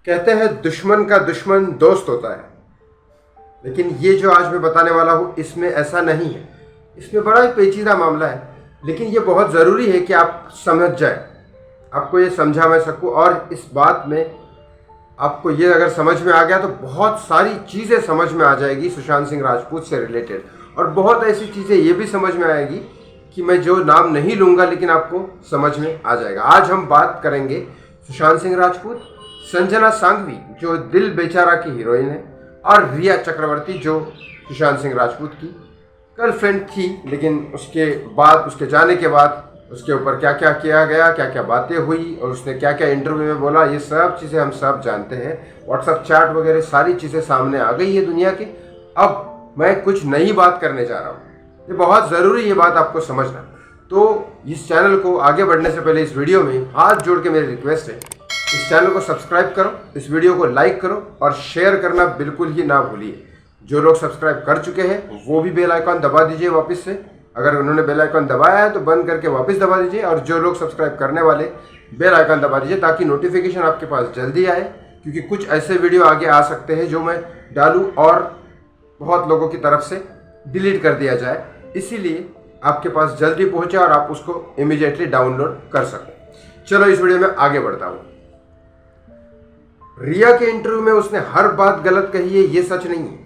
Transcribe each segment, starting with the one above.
कहते हैं दुश्मन का दुश्मन दोस्त होता है, लेकिन ये जो आज मैं बताने वाला हूँ इसमें ऐसा नहीं है। इसमें बड़ा ही पेचीदा मामला है, लेकिन ये बहुत ज़रूरी है कि आप समझ जाए, आपको ये समझा मैं सकूँ। और इस बात में आपको ये अगर समझ में आ गया तो बहुत सारी चीज़ें समझ में आ जाएगी सुशांत सिंह राजपूत से रिलेटेड, और बहुत ऐसी चीज़ें ये भी समझ में आएगी कि मैं जो नाम नहीं लूँगा लेकिन आपको समझ में आ जाएगा। आज हम बात करेंगे सुशांत सिंह राजपूत, संजना सांघवी जो दिल बेचारा की हीरोइन है, और रिया चक्रवर्ती जो सुशांत सिंह राजपूत की गर्लफ्रेंड थी, लेकिन उसके बाद, उसके जाने के बाद उसके ऊपर क्या क्या किया गया, क्या क्या बातें हुई और उसने क्या क्या इंटरव्यू में बोला, ये सब चीज़ें हम सब जानते हैं। व्हाट्सएप चैट वगैरह सारी चीज़ें सामने आ गई है दुनिया की। अब मैं कुछ नई बात करने जा रहा हूँ, ये बहुत ज़रूरी ये बात आपको समझना। तो इस चैनल को आगे बढ़ने से पहले इस वीडियो में हाथ जोड़ के मेरी रिक्वेस्ट है, इस चैनल को सब्सक्राइब करो, इस वीडियो को लाइक करो और शेयर करना बिल्कुल ही ना भूलिए। जो लोग सब्सक्राइब कर चुके हैं वो भी बेल आइकॉन दबा दीजिए वापस से, अगर उन्होंने बेल आइकॉन दबाया है तो बंद करके वापस दबा दीजिए, और जो लोग सब्सक्राइब करने वाले बेल आइकॉन दबा दीजिए ताकि नोटिफिकेशन आपके पास जल्दी आए, क्योंकि कुछ ऐसे वीडियो आगे आ सकते हैं जो मैं डालूँ और बहुत लोगों की तरफ से डिलीट कर दिया जाए, इसीलिए आपके पास जल्दी पहुँचे और आप उसको इमीडिएटली डाउनलोड कर सकें। चलो इस वीडियो में आगे बढ़ता हूँ। रिया के इंटरव्यू में उसने हर बात गलत कही है, ये सच नहीं है।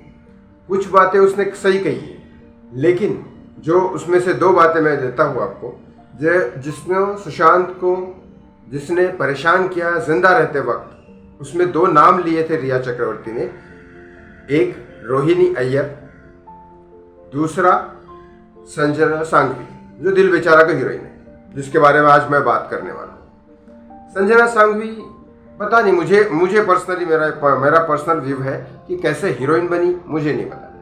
कुछ बातें उसने सही कही है, लेकिन जो उसमें से दो बातें मैं देता हूँ आपको, जिसमें सुशांत को जिसने परेशान किया जिंदा रहते वक्त, उसमें दो नाम लिए थे रिया चक्रवर्ती ने, एक रोहिणी अय्यर, दूसरा संजना सांघवी जो दिल बेचारा का हीरोइन है, जिसके बारे में आज मैं बात करने वाला हूँ। संजना सांघवी पता नहीं, मुझे पर्सनली मेरा पर्सनल व्यू है कि कैसे हीरोइन बनी मुझे नहीं पता,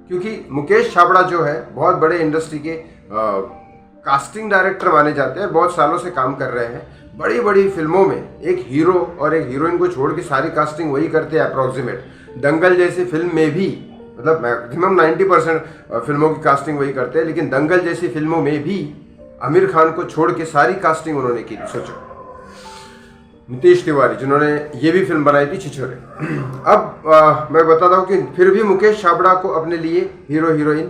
क्योंकि मुकेश छाबड़ा जो है बहुत बड़े इंडस्ट्री के कास्टिंग डायरेक्टर माने जाते हैं, बहुत सालों से काम कर रहे हैं। बड़ी बड़ी फिल्मों में एक हीरो और एक हीरोइन को छोड़ के सारी कास्टिंग वही करते हैं अप्रॉक्सीमेट। दंगल जैसी फिल्म में भी, मतलब मैक्सिमम 90% फिल्मों की कास्टिंग वही करते हैं, लेकिन दंगल जैसी फिल्मों में भी आमिर खान को छोड़ के सारी कास्टिंग उन्होंने की। सोचो, नीतीश तिवारी जिन्होंने ये भी फिल्म बनाई थी छिछोरे। अब मैं बताता हूँ कि फिर भी मुकेश छाबड़ा को अपने लिए हीरो हीरोइन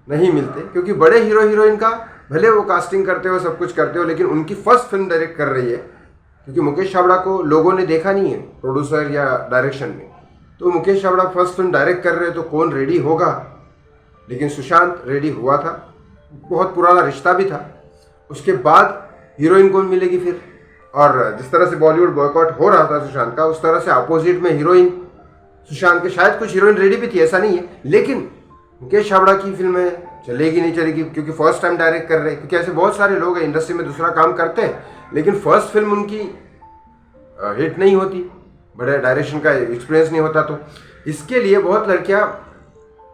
नहीं मिलते, क्योंकि बड़े हीरो हीरोइन का भले वो कास्टिंग करते हो, सब कुछ करते हो, लेकिन उनकी फर्स्ट फिल्म डायरेक्ट कर रही है, क्योंकि मुकेश छाबड़ा को लोगों ने देखा नहीं है प्रोड्यूसर या डायरेक्शन में। तो Mukesh Chhabra first film direct कर रहे हैं तो कौन रेडी होगा, लेकिन सुशांत रेडी हुआ था, बहुत पुराना रिश्ता भी था। उसके बाद हीरोइन कौन मिलेगी फिर, और जिस तरह से बॉलीवुड बॉयकॉट हो रहा था सुशांत का, उस तरह से अपोजिट में हीरोइन सुशांत के, शायद कुछ हीरोइन रेडी भी थी, ऐसा नहीं है, लेकिन मुकेश छाबड़ा की फिल्में चलेगी नहीं चलेगी, क्योंकि फर्स्ट टाइम डायरेक्ट कर रहे हैं। क्योंकि ऐसे बहुत सारे लोग हैं इंडस्ट्री में दूसरा काम करते हैं, लेकिन फर्स्ट फिल्म उनकी हिट नहीं होती, बड़े डायरेक्शन का एक्सपीरियंस नहीं होता। तो इसके लिए बहुत लड़कियां,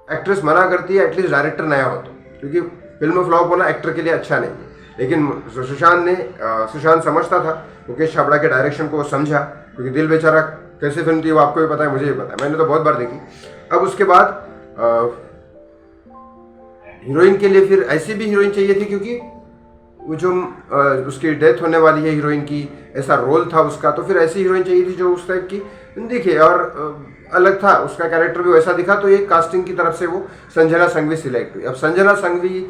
एक्ट्रेस मना करती है एटलीस्ट डायरेक्टर नया हो तो, क्योंकि फिल्म फ्लॉप होना एक्टर के लिए अच्छा नहीं है। लेकिन सुशांत समझता था मुकेश छाबड़ा के डायरेक्शन को, वो समझा, क्योंकि दिल बेचारा कैसे फिल्म थी वो आपको भी पता है, मुझे भी पता है, मैंने तो बहुत बार देखी। अब उसके बाद हीरोइन के लिए फिर ऐसी भी हीरोइन चाहिए थी, क्योंकि वो जो उसकी डेथ होने वाली है हीरोइन की, ऐसा रोल था उसका, तो फिर ऐसी हीरोइन चाहिए थी जो उस टाइप की दिखे और अलग था, उसका कैरेक्टर भी वैसा दिखा। तो एक कास्टिंग की तरफ से वो संजना संघवी सिलेक्ट हुई। अब संजना संघवी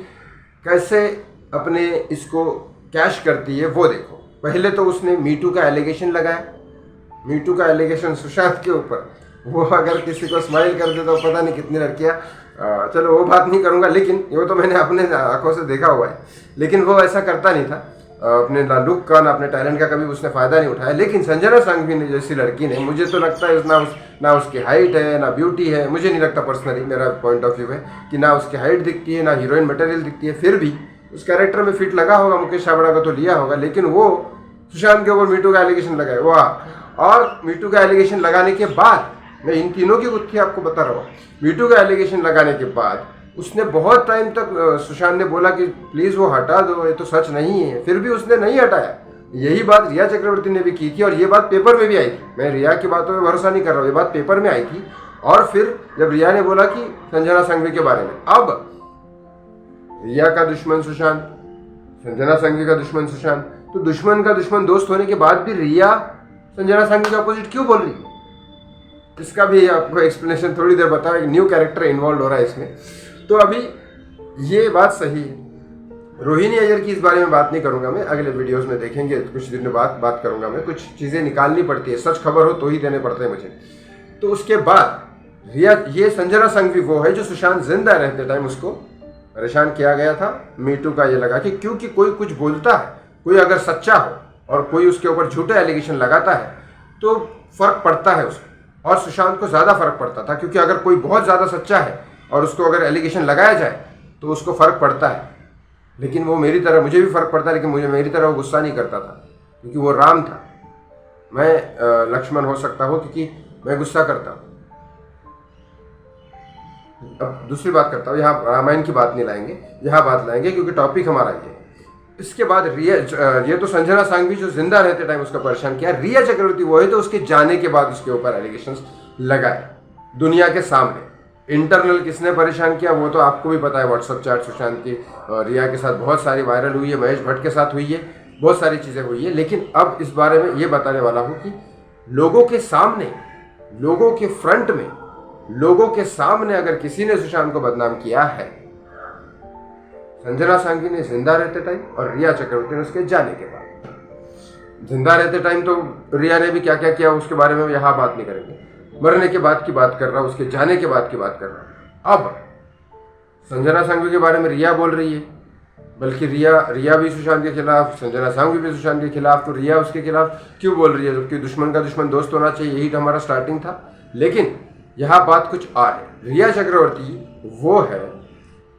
कैसे अपने इसको कैश करती है वो देखो। पहले तो उसने मीटू का एलिगेशन लगाया, मीटू का एलिगेशन सुशांत के ऊपर, वो अगर किसी को स्माइल कर दे तो पता नहीं कितनी लड़कियां, चलो वो बात नहीं करूंगा, लेकिन वो तो मैंने अपने आंखों से देखा हुआ है। लेकिन वो ऐसा करता नहीं था, अपने ना लुक का ना अपने टैलेंट का कभी उसने फ़ायदा नहीं उठाया। लेकिन संजना सांघवी ने जैसी लड़की ने, मुझे तो लगता है ना उसकी हाइट है ना ब्यूटी है, मुझे नहीं लगता, पर्सनली मेरा पॉइंट ऑफ व्यू है कि ना उसकी हाइट दिखती है ना हीरोइन मटेरियल दिखती है, फिर भी उस कैरेक्टर में फिट लगा होगा, मुकेश छाबड़ा को तो लिया होगा। लेकिन वो सुशांत के ऊपर मीटू का एलिगेशन लगाए, वाह। और मीटू का एलिगेशन लगाने के बाद, मैं इन तीनों की गुत्थी आपको बता रहा हूँ, मीटू का एलिगेशन लगाने के बाद उसने बहुत टाइम तक, सुशांत ने बोला कि प्लीज़ वो हटा दो, ये तो सच नहीं है, फिर भी उसने नहीं हटाया। यही बात रिया चक्रवर्ती ने भी की थी, और ये बात पेपर में भी आई थी। मैं रिया की बातों में भरोसा नहीं कर रहा हूँ, ये बात पेपर में आई थी। और फिर जब रिया ने बोला कि संजना सांघवी के बारे में, अब रिया का दुश्मन सुशांत, संजना सांघवी का दुश्मन सुशांत, तो दुश्मन का दुश्मन दोस्त होने के बाद भी रिया संजना सांघवी के अपोजिट क्यों बोल रही है? इसका भी आपको एक्सप्लेनेशन थोड़ी देर बताओ। एक न्यू कैरेक्टर इन्वॉल्व हो रहा है इसमें। तो अभी ये बात सही है, रोहिणी अय्यर की इस बारे में बात नहीं करूंगा मैं, अगले वीडियोस में देखेंगे, कुछ दिन बाद बात करूंगा मैं। कुछ चीज़ें निकालनी पड़ती है, सच खबर हो तो ही देने पड़ते हैं मुझे। तो उसके बाद ये संजना सांघवी वो है जो सुशांत जिंदा रहते टाइम उसको परेशान किया गया था मीटू का ये लगा कि क्योंकि कोई कुछ बोलता है, कोई अगर सच्चा हो और कोई उसके ऊपर झूठे एलिगेशन लगाता है तो फर्क पड़ता है उसको। और सुशांत को ज़्यादा फर्क पड़ता था, क्योंकि अगर कोई बहुत ज़्यादा सच्चा है और उसको अगर एलिगेशन लगाया जाए तो उसको फ़र्क पड़ता है। लेकिन वो मेरी तरह, मुझे भी फ़र्क पड़ता है, लेकिन मुझे मेरी तरह वो गुस्सा नहीं करता था, क्योंकि वो राम था। मैं लक्ष्मण हो सकता हूँ क्योंकि मैं गुस्सा करता हूँ। अब दूसरी बात करता हूँ, यहाँ रामायण की बात नहीं लाएंगे, यहाँ बात लाएंगे क्योंकि टॉपिक हमारा ये है। इसके बाद ये तो संजना सांघवी जो जिंदा रहते टाइम उसका परेशान किया। रिया चक्रवर्ती वो है तो उसके जाने के बाद उसके ऊपर एलिगेशंस लगाए दुनिया के सामने। इंटरनल किसने परेशान किया वो तो आपको भी पता है। व्हाट्सअप चैट सुशांत की रिया के साथ बहुत सारी वायरल हुई है, महेश भट्ट के साथ हुई है, बहुत सारी चीज़ें हुई है। लेकिन अब इस बारे में ये बताने वाला हूँ कि लोगों के सामने, लोगों के फ्रंट में, लोगों के सामने अगर किसी ने सुशांत को बदनाम किया है, संजना सांघवी ने जिंदा रहते टाइम और रिया चक्रवर्ती ने उसके जाने के बाद। जिंदा रहते टाइम तो रिया ने भी क्या क्या किया उसके बारे में यहाँ बात नहीं करेंगे, मरने के बाद की बात कर रहा हूँ, उसके जाने के बाद की बात कर रहा हूँ। अब संजना सांघवी के बारे में रिया बोल रही है, बल्कि रिया भी सुशांत के खिलाफ, संजना सांघवी भी सुशांत के खिलाफ। तो रिया उसके खिलाफ क्यों बोल रही है? जबकि दुश्मन का दुश्मन दोस्त होना चाहिए, यही तो हमारा स्टार्टिंग था। लेकिन यहाँ बात कुछ और है। रिया चक्रवर्ती वो है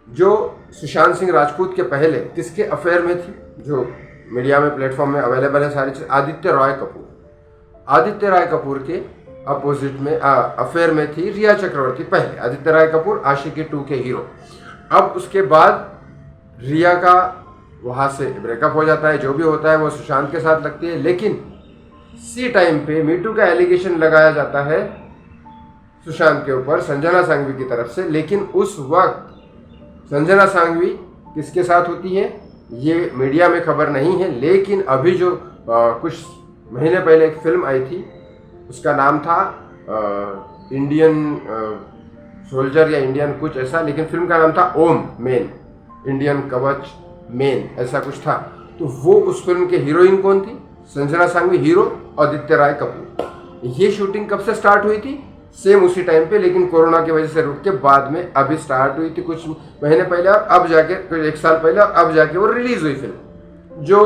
जो सुशांत सिंह राजपूत के पहले किसके अफेयर में थी, जो मीडिया में प्लेटफॉर्म में अवेलेबल है सारी चीज़, आदित्य रॉय कपूर। आदित्य रॉय कपूर के अपोजिट में अफेयर में थी रिया चक्रवर्ती पहले। आदित्य रॉय कपूर आशिकी 2 के हीरो। अब उसके बाद रिया का वहाँ से ब्रेकअप हो जाता है, जो भी होता है वो सुशांत के साथ लगती है। लेकिन इसी टाइम पे मीटू का एलिगेशन लगाया जाता है सुशांत के ऊपर संजना सांघवी की तरफ से। लेकिन उस वक्त संजना सांघवी किसके साथ होती है ये मीडिया में खबर नहीं है। लेकिन अभी जो कुछ महीने पहले एक फिल्म आई थी, उसका नाम था इंडियन सोल्जर या इंडियन कुछ ऐसा, लेकिन फिल्म का नाम था ओम मेन, इंडियन कवच मेन, ऐसा कुछ था। तो वो उस फिल्म के हीरोइन कौन थी? संजना सांघवी, हीरो आदित्य राय कपूर। ये शूटिंग कब से स्टार्ट हुई थी? सेम उसी टाइम पे, लेकिन कोरोना की वजह से रुक के बाद में अभी स्टार्ट हुई थी कुछ महीने पहले, और अब जाके 1 साल पहले, और अब जाके वो रिलीज हुई फिल्म, जो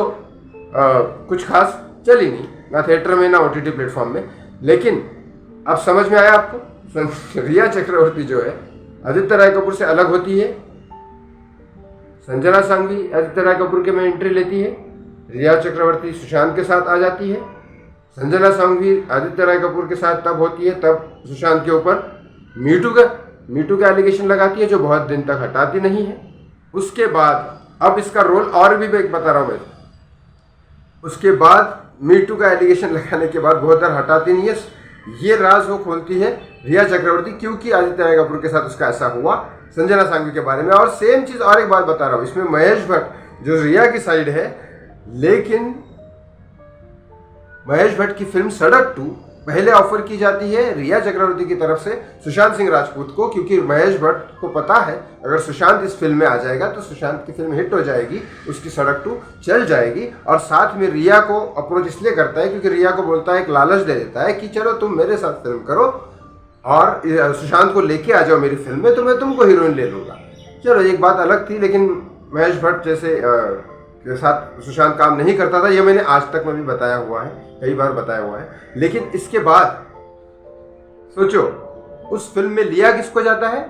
कुछ खास चली नहीं, ना थिएटर में ना OTT प्लेटफॉर्म में। लेकिन अब समझ में आया आपको, रिया चक्रवर्ती जो है आदित्य राय कपूर से अलग होती है। संजना सांघवी आदित्य राय कपूर के में एंट्री लेती है, रिया चक्रवर्ती सुशांत के साथ आ जाती है। संजना सांघवी आदित्य राय कपूर के साथ तब होती है तब सुशांत के ऊपर मीटू का एलिगेशन लगाती है, जो बहुत दिन तक हटाती नहीं है। उसके बाद अब इसका रोल और भी मैं बता रहा हूँ मैं, उसके बाद मीटू का एलिगेशन लगाने के बाद बहुत देर हटाती नहीं है। ये राज वो खोलती है रिया चक्रवर्ती, क्योंकि आदित्य राय कपूर के साथ उसका ऐसा हुआ संजना सांघवी के बारे में। और सेम चीज़ और एक बात बता रहा हूँ, इसमें महेश भट्ट जो रिया की साइड है, लेकिन महेश भट्ट की फिल्म सड़क 2 पहले ऑफर की जाती है रिया चक्रवर्ती की तरफ से सुशांत सिंह राजपूत को, क्योंकि महेश भट्ट को पता है अगर सुशांत इस फिल्म में आ जाएगा तो सुशांत की फिल्म हिट हो जाएगी, उसकी सड़क 2 चल जाएगी। और साथ में रिया को अप्रोच इसलिए करता है क्योंकि रिया को बोलता है, एक लालच दे देता है कि चलो तुम मेरे साथ फिल्म करो और सुशांत को लेके आ जाओ मेरी फिल्म में, तो मैं तुमको हीरोइन ले लूँगा। चलो एक बात अलग थी, लेकिन महेश भट्ट जैसे के साथ सुशांत काम नहीं करता था, ये मैंने आज तक में भी बताया हुआ है, कई बार बताया हुआ है। लेकिन इसके बाद सोचो उस फिल्म में लिया किसको जाता है?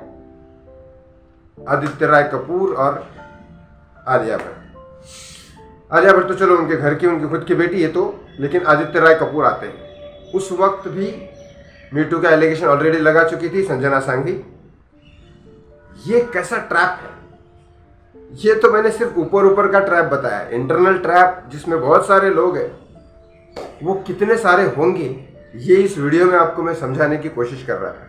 आदित्य राय कपूर और आलिया भट्ट। आलिया भट्ट तो चलो उनके घर की, उनकी खुद की बेटी है तो, लेकिन आदित्य राय कपूर आते हैं। उस वक्त भी मीटू का एलिगेशन ऑलरेडी लगा चुकी थी संजना सांघवी। ये कैसा ट्रैप है? ये तो मैंने सिर्फ ऊपर का ट्रैप बताया, इंटरनल ट्रैप जिसमें बहुत सारे लोग हैं, वो कितने सारे होंगे ये इस वीडियो में आपको मैं समझाने की कोशिश कर रहा था।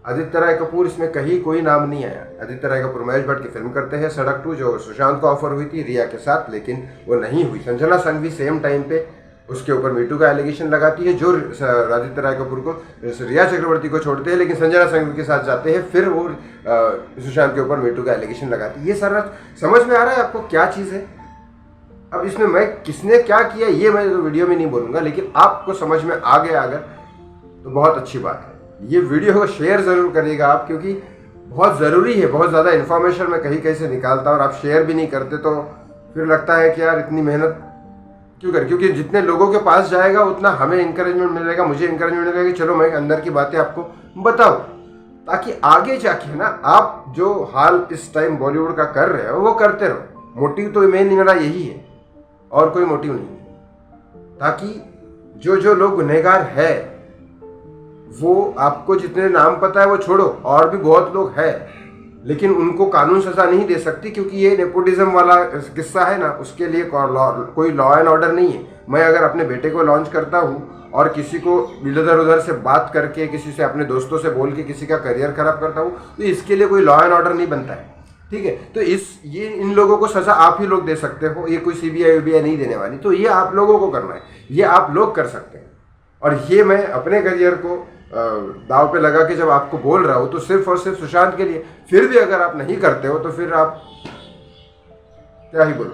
आदित्य राय कपूर इसमें कहीं कोई नाम नहीं आया। आदित्य राय कपूर महेश भट्ट की फिल्म करते हैं सड़क 2, जो सुशांत को ऑफर हुई थी रिया के साथ, लेकिन वो नहीं हुई। संजना सांघवी सेम टाइम पे उसके ऊपर मीटू का एलिगेशन लगाती है, जो आदित्य राय कपूर को, रिया चक्रवर्ती को छोड़ते हैं लेकिन संजना संघवी के साथ जाते हैं, फिर वो सुशांत के ऊपर मीटू का एलिगेशन लगाती है। ये सारा समझ में आ रहा है आपको क्या चीज़ है? अब इसमें मैं किसने क्या किया ये मैं तो वीडियो में नहीं बोलूँगा, लेकिन आपको समझ में आ गया अगर तो बहुत अच्छी बात है। ये वीडियो को शेयर ज़रूर करिएगा आप, क्योंकि बहुत ज़रूरी है। बहुत ज़्यादा इन्फॉर्मेशन मैं कहीं कहीं से निकालता और आप शेयर भी नहीं करते, तो फिर लगता है कि यार इतनी मेहनत क्यों कर, क्योंकि जितने लोगों के पास जाएगा उतना हमें इंकरेजमेंट मिलेगा, मुझे इंकरेजमेंट मिलेगा कि चलो मैं अंदर की बातें आपको बताऊं, ताकि आगे जाके ना आप जो हाल इस टाइम बॉलीवुड का कर रहे हो वो करते रहो। मोटिव तो मेन मेरा यही है और कोई मोटिव नहीं है, ताकि जो लोग गुनहगार है वो, आपको जितने नाम पता है वो छोड़ो, और भी बहुत लोग हैं, लेकिन उनको कानून सजा नहीं दे सकती, क्योंकि ये नेपोटिज्म वाला किस्सा है ना, उसके लिए कोई लॉ एंड ऑर्डर नहीं है। मैं अगर अपने बेटे को लॉन्च करता हूँ और किसी को इधर उधर से बात करके, किसी से अपने दोस्तों से बोल के किसी का करियर खराब करता हूँ, तो इसके लिए कोई लॉ एंड ऑर्डर नहीं बनता है, ठीक है? तो ये इन लोगों को सजा आप ही लोग दे सकते हो, ये कोई CBI UBI नहीं देने वाली। तो ये आप लोगों को करना है, ये आप लोग कर सकते हैं। और ये मैं अपने करियर को दाव पे लगा के जब आपको बोल रहा हूँ तो सिर्फ और सिर्फ सुशांत के लिए। फिर भी अगर आप नहीं करते हो तो फिर आप क्या ही बोलो,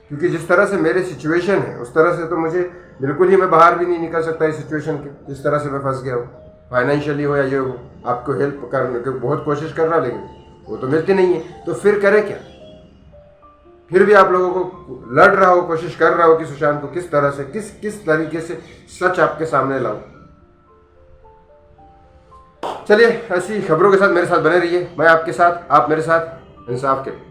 क्योंकि जिस तरह से मेरे सिचुएशन है उस तरह से तो मुझे बिल्कुल ही मैं बाहर भी नहीं निकल सकता इस सिचुएशन के, जिस तरह से मैं फंस गया हूँ, फाइनेंशियली हो या ये हो। आपको हेल्प करने की बहुत कोशिश कर रहा, लेकिन वो तो मिलती नहीं है, तो फिर करें क्या? फिर भी आप लोगों को लड़ रहा हो, कोशिश कर रहा हो कि सुशांत को किस तरह से, किस तरीके से सच आपके सामने लाऊं। चलिए ऐसी खबरों के साथ मेरे साथ बने रहिए, मैं आपके साथ, आप मेरे साथ, इंसाफ के लिए।